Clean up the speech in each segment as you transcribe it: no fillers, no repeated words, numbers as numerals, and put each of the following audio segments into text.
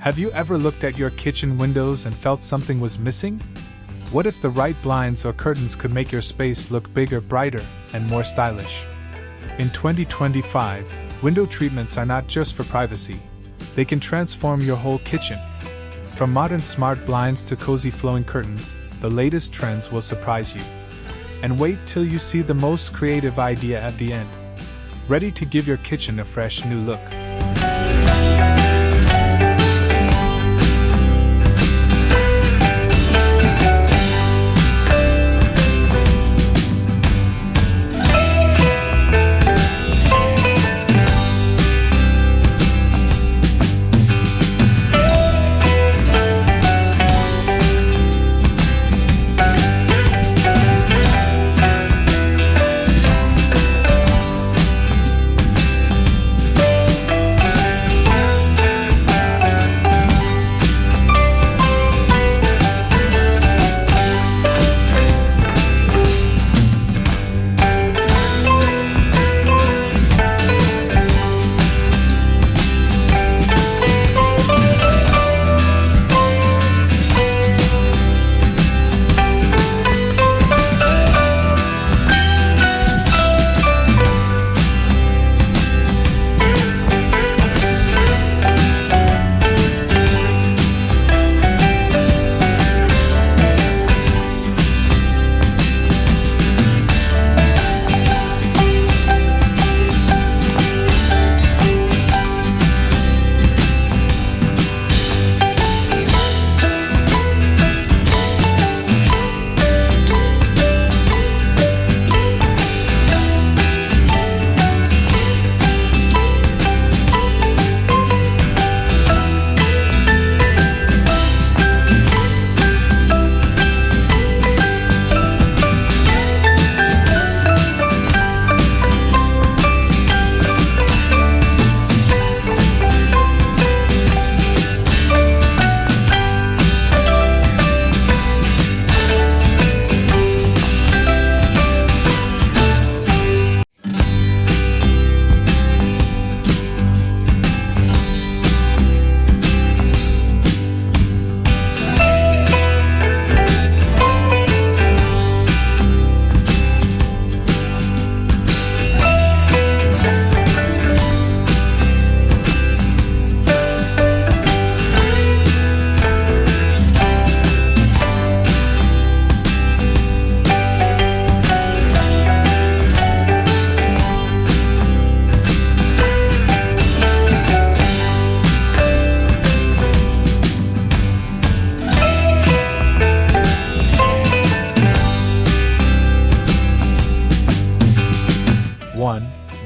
Have you ever looked at your kitchen windows and felt something was missing? What if the right blinds or curtains could make your space look bigger, brighter, and more stylish? In 2025, window treatments are not just for privacy. They can transform your whole kitchen. From modern smart blinds to cozy flowing curtains, the latest trends will surprise you. And wait till you see the most creative idea at the end. Ready to give your kitchen a fresh new look.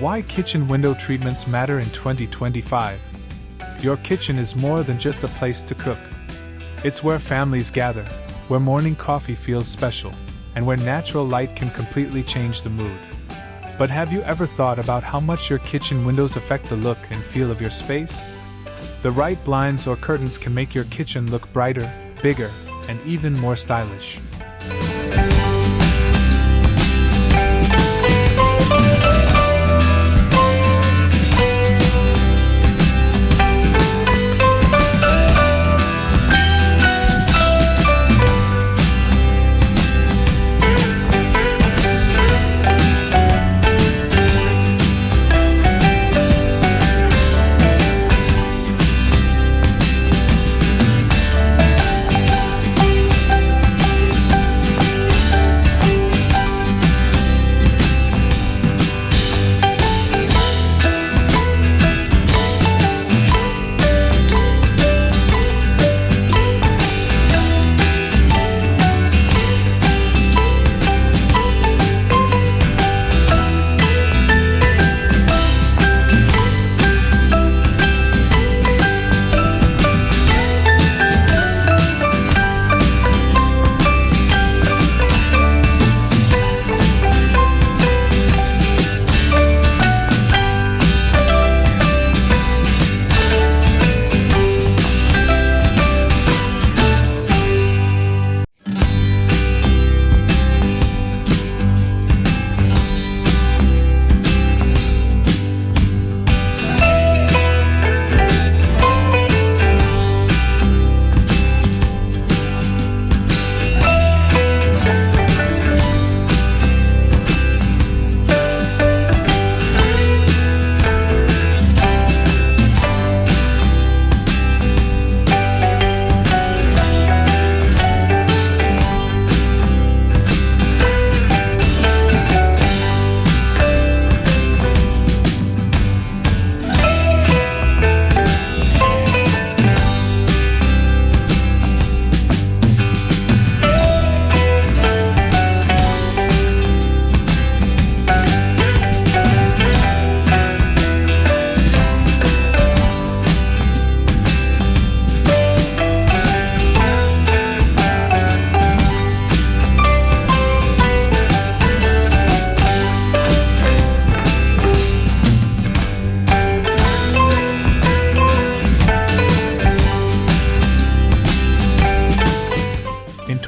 Why kitchen window treatments matter in 2025. Your kitchen is more than just a place to cook. It's where families gather, where morning coffee feels special, and where natural light can completely change the mood. But have you ever thought about how much your kitchen windows affect the look and feel of your space? The right blinds or curtains can make your kitchen look brighter, bigger, and even more stylish.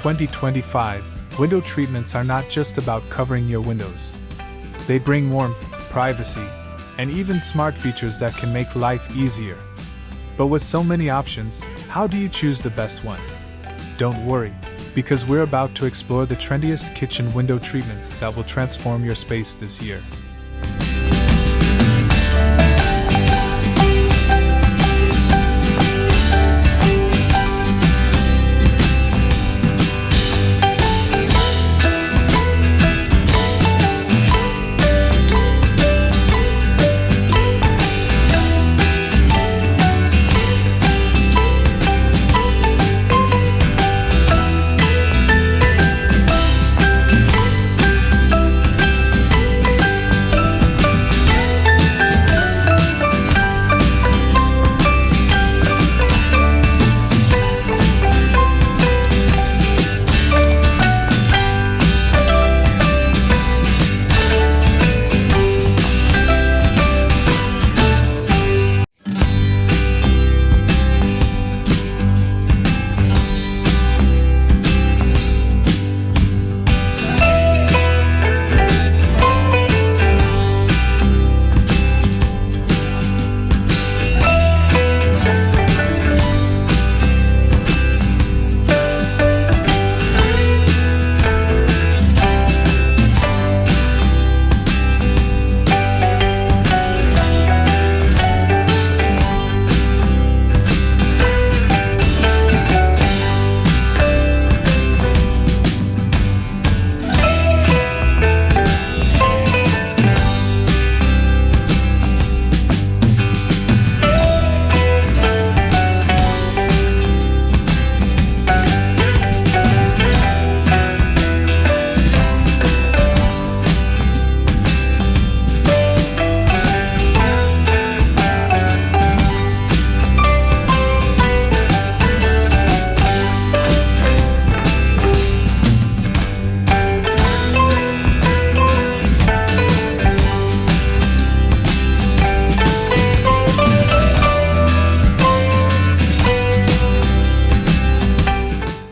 2025, window treatments are not just about covering your windows. They bring warmth, privacy, and even smart features that can make life easier. But with so many options, how do you choose the best one? Don't worry, because we're about to explore the trendiest kitchen window treatments that will transform your space this year.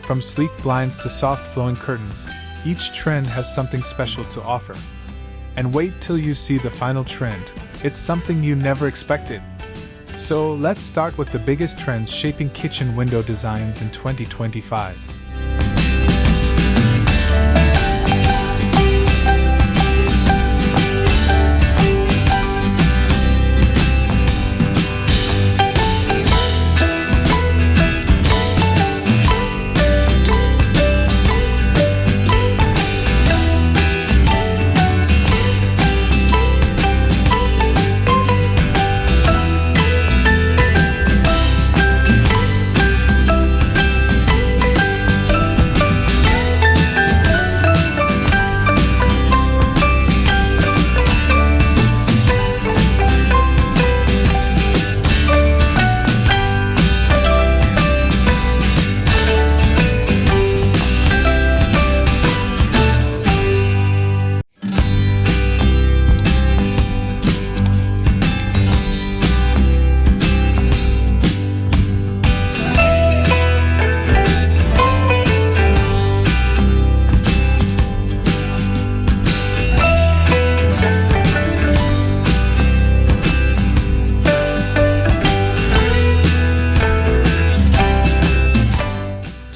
From sleek blinds to soft flowing curtains, each trend has something special to offer. And wait till you see the final trend, it's something you never expected. So let's start with the biggest trends shaping kitchen window designs in 2025.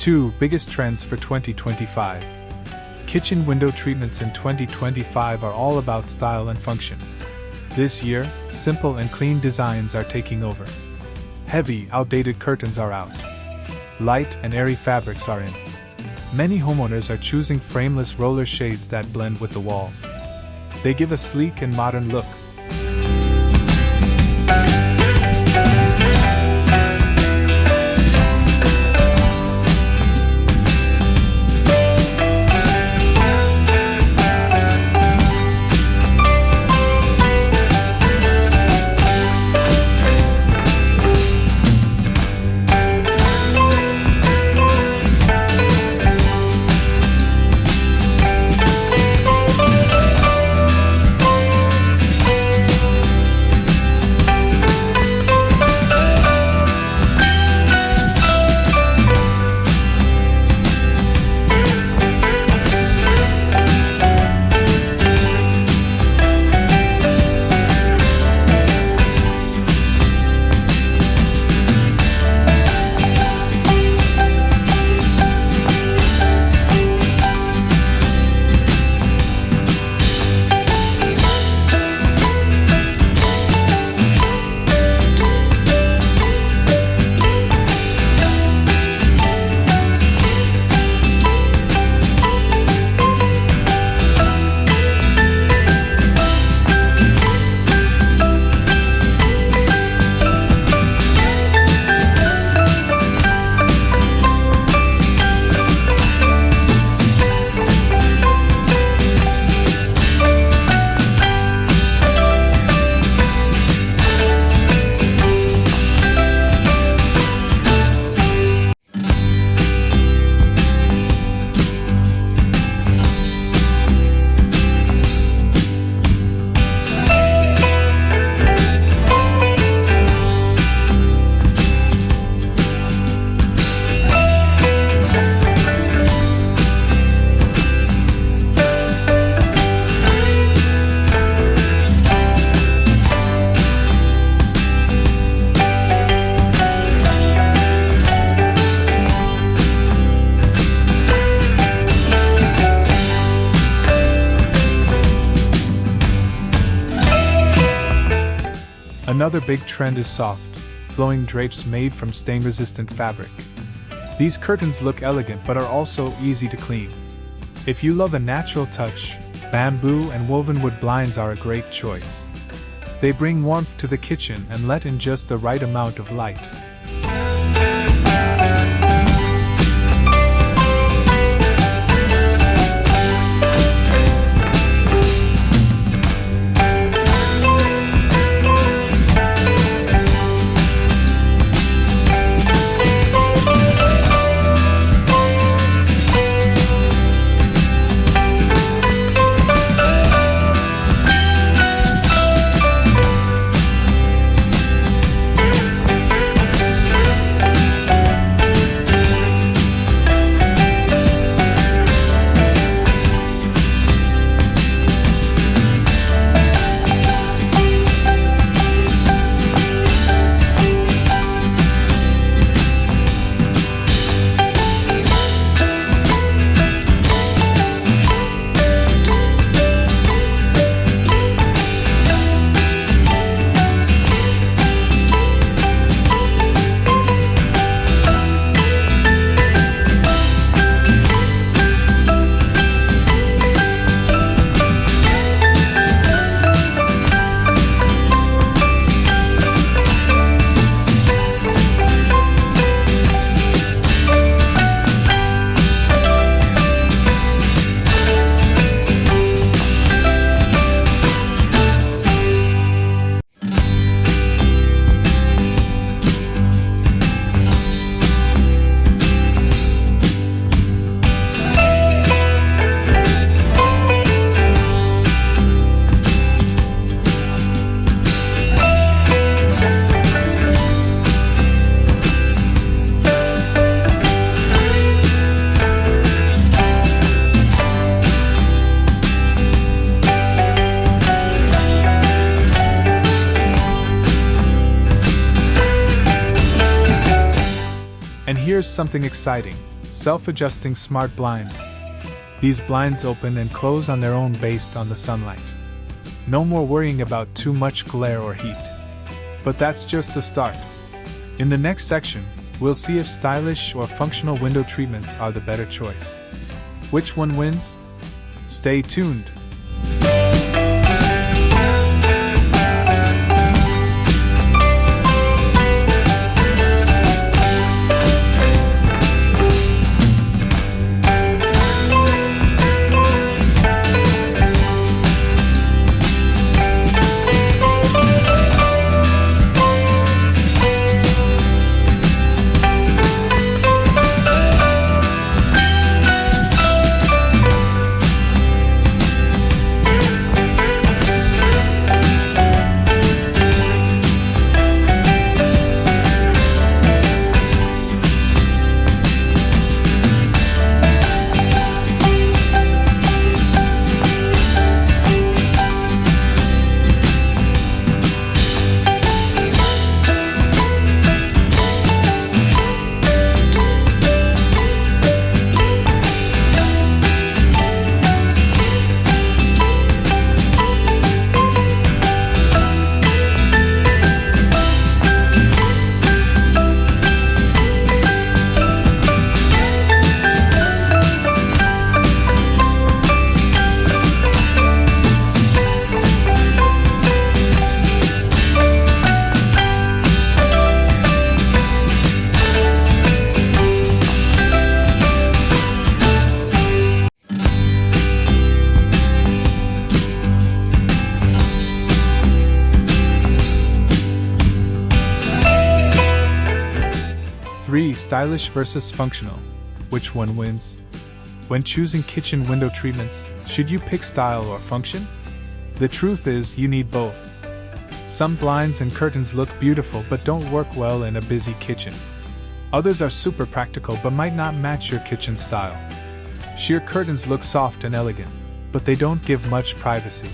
Two biggest trends for 2025. Kitchen window treatments in 2025 are all about style and function. This year, simple and clean designs are taking over. Heavy, outdated curtains are out. Light and airy fabrics are in. Many homeowners are choosing frameless roller shades that blend with the walls. They give a sleek and modern look. Another big trend is soft, flowing drapes made from stain-resistant fabric. These curtains look elegant but are also easy to clean. If you love a natural touch, bamboo and woven wood blinds are a great choice. They bring warmth to the kitchen and let in just the right amount of light. And here's something exciting: self-adjusting smart blinds. These blinds open and close on their own based on the sunlight. No more worrying about too much glare or heat. But that's just the start. In the next section, we'll see if stylish or functional window treatments are the better choice. Which one wins? Stay tuned. Stylish versus functional. Which one wins? When choosing kitchen window treatments, should you pick style or function? The truth is, you need both. Some blinds and curtains look beautiful but don't work well in a busy kitchen. Others are super practical but might not match your kitchen style. Sheer curtains look soft and elegant, but they don't give much privacy.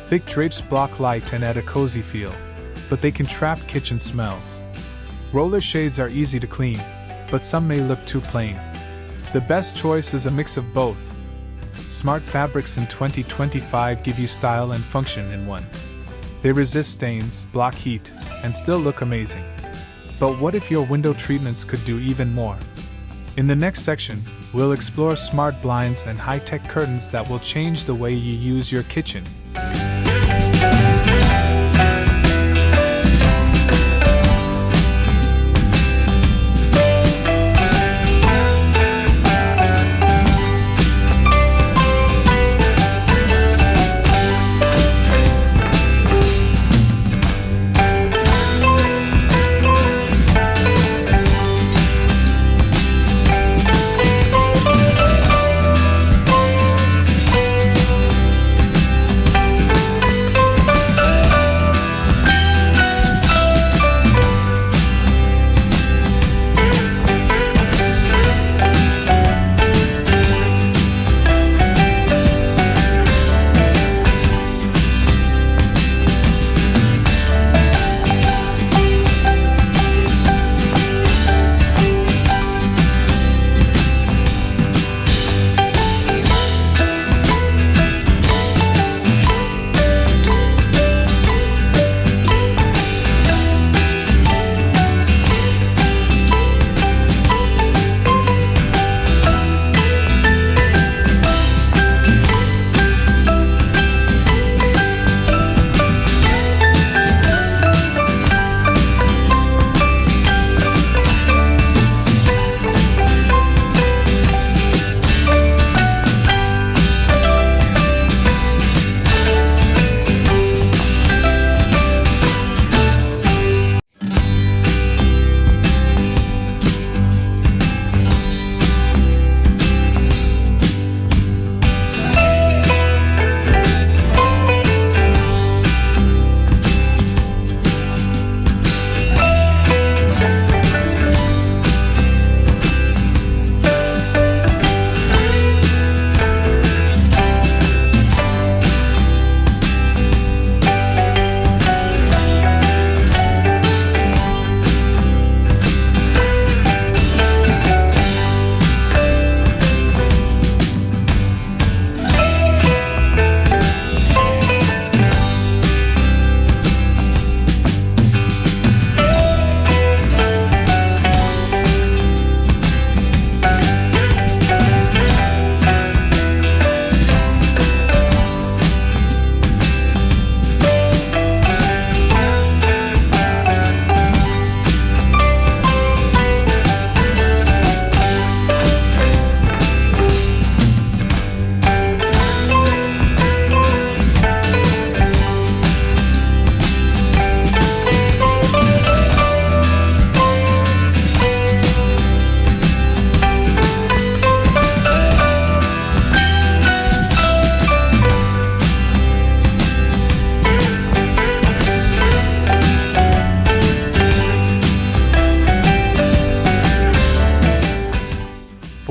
Thick drapes block light and add a cozy feel, but they can trap kitchen smells. Roller shades are easy to clean, but some may look too plain. The best choice is a mix of both. Smart fabrics in 2025 give you style and function in one. They resist stains, block heat, and still look amazing. But what if your window treatments could do even more? In the next section, we'll explore smart blinds and high-tech curtains that will change the way you use your kitchen.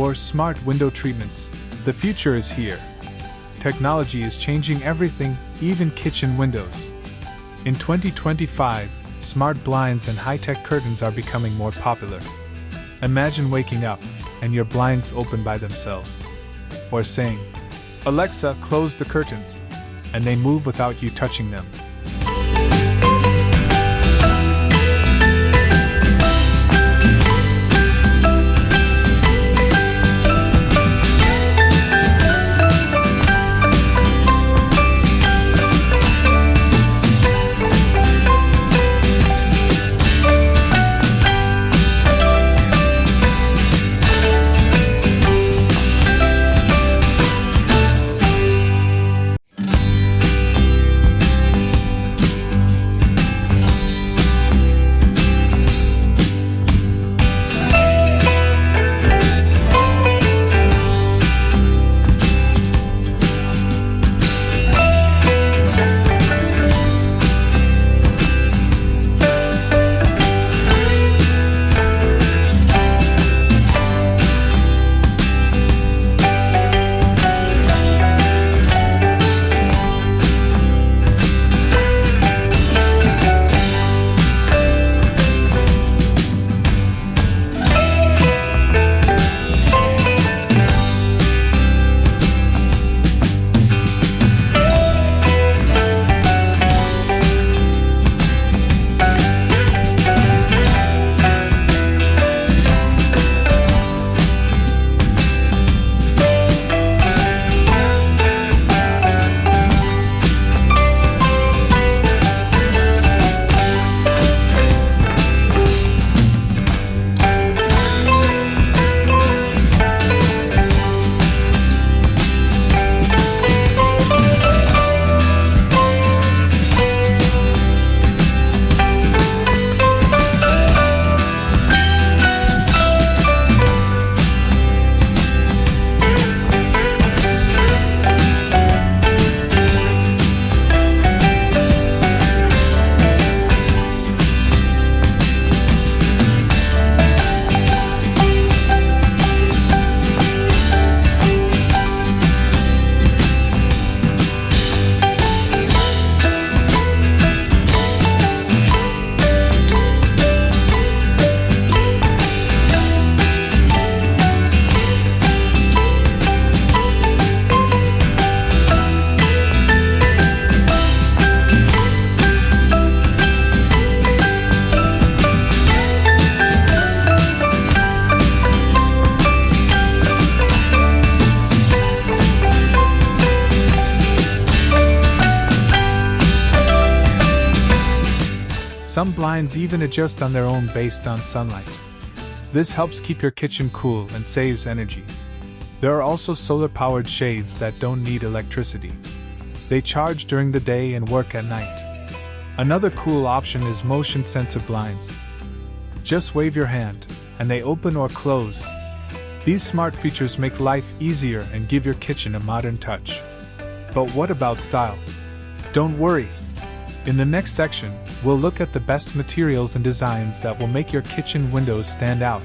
For smart window treatments, the future is here. Technology is changing everything, even kitchen windows. In 2025, smart blinds and high-tech curtains are becoming more popular. Imagine waking up and your blinds open by themselves. Or saying, "Alexa, close the curtains," and they move without you touching them. Some blinds even adjust on their own based on sunlight. This helps keep your kitchen cool and saves energy. There are also solar-powered shades that don't need electricity. They charge during the day and work at night. Another cool option is motion sensor blinds. Just wave your hand, and they open or close. These smart features make life easier and give your kitchen a modern touch. But what about style? Don't worry. In the next section, we'll look at the best materials and designs that will make your kitchen windows stand out.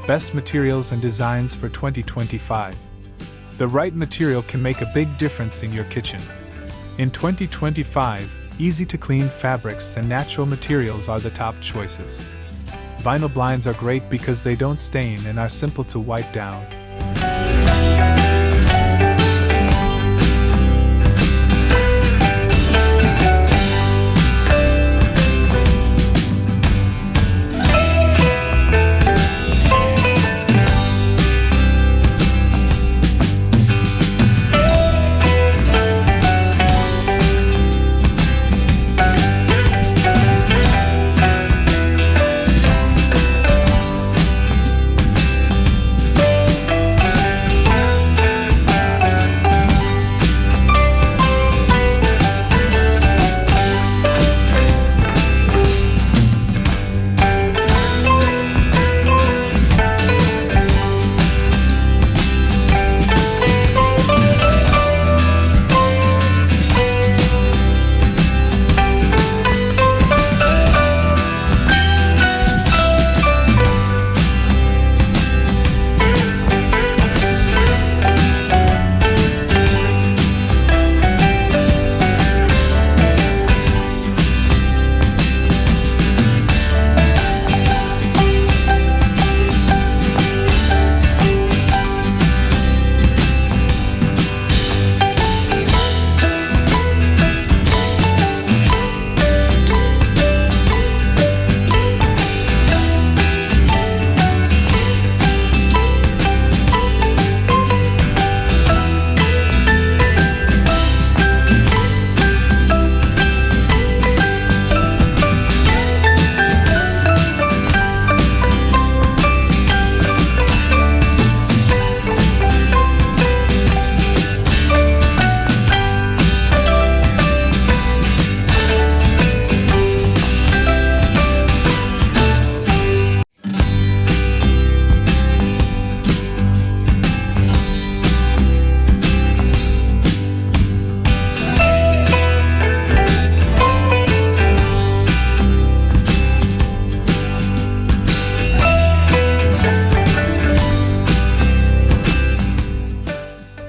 Best materials and designs for 2025. The right material can make a big difference in your kitchen. In 2025, easy-to-clean fabrics and natural materials are the top choices. Vinyl blinds are great because they don't stain and are simple to wipe down.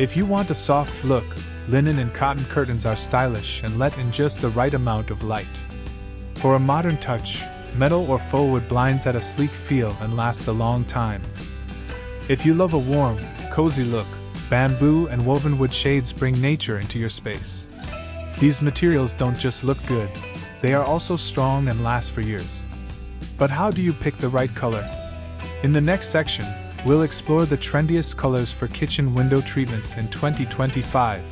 If you want a soft look, linen and cotton curtains are stylish and let in just the right amount of light. For a modern touch, metal or faux wood blinds add a sleek feel and last a long time. If you love a warm, cozy look, bamboo and woven wood shades bring nature into your space. These materials don't just look good, they are also strong and last for years. But how do you pick the right color? In the next section, we'll explore the trendiest colors for kitchen window treatments in 2025.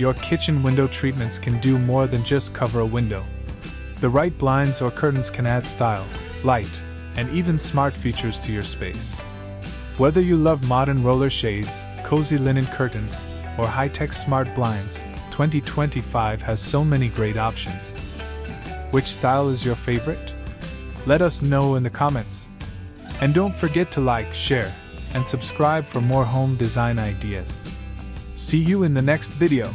Your kitchen window treatments can do more than just cover a window. The right blinds or curtains can add style, light, and even smart features to your space. Whether you love modern roller shades, cozy linen curtains, or high-tech smart blinds, 2025 has so many great options. Which style is your favorite? Let us know in the comments. And don't forget to like, share, and subscribe for more home design ideas. See you in the next video.